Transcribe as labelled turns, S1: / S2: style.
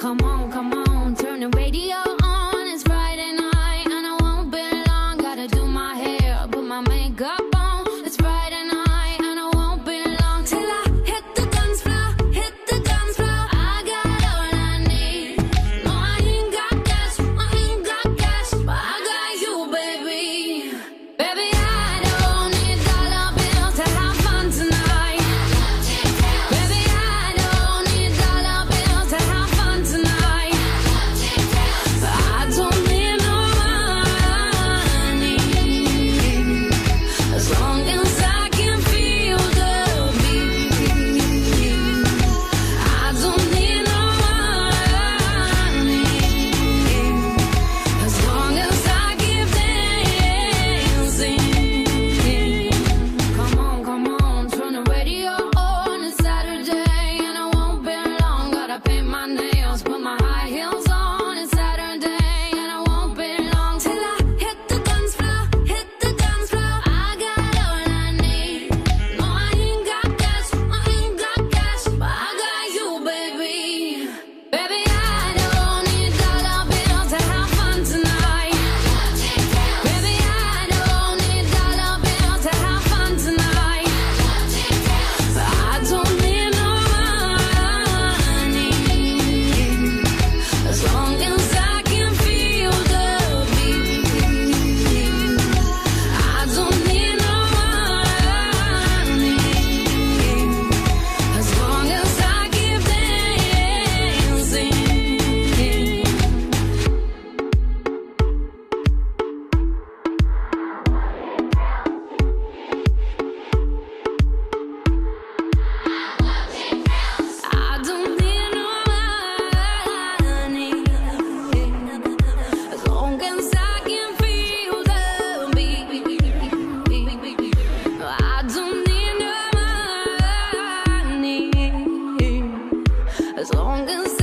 S1: come on, turn the radio on. It's Friday night and I won't be long. Gotta do my hair, put my makeup on. It's Friday night and I won't be long till I hit the dance floor, hit the dance floor. I got all I need. No, I ain't got cash, I ain't got cash, but I got you, baby. Baby, I don't need dollar bills to have fun tonight. Baby, I don't need dollar bills to have fun tonight. I don't need no money as long as I can feel the beat. I don't need no money as long as I keep dancing. Come on, turn the radio on. It's Saturday and I won't be long. Gotta paint my nails, put my high heels on. It's Saturday and I won't be long till I hit the dance floor, hit the dance floor. I got all I need. No, I ain't got cash, I ain't got cash, but I got you, baby. Baby, I don't need dollar bills to have fun tonight. Baby, I don't need dollar bills to have fun tonight. I don't need no money as long as I can feel the beat. I don't need no money as long as I keep dancing. I don't need no money as long as I can feel the beat. I don't need no money as long as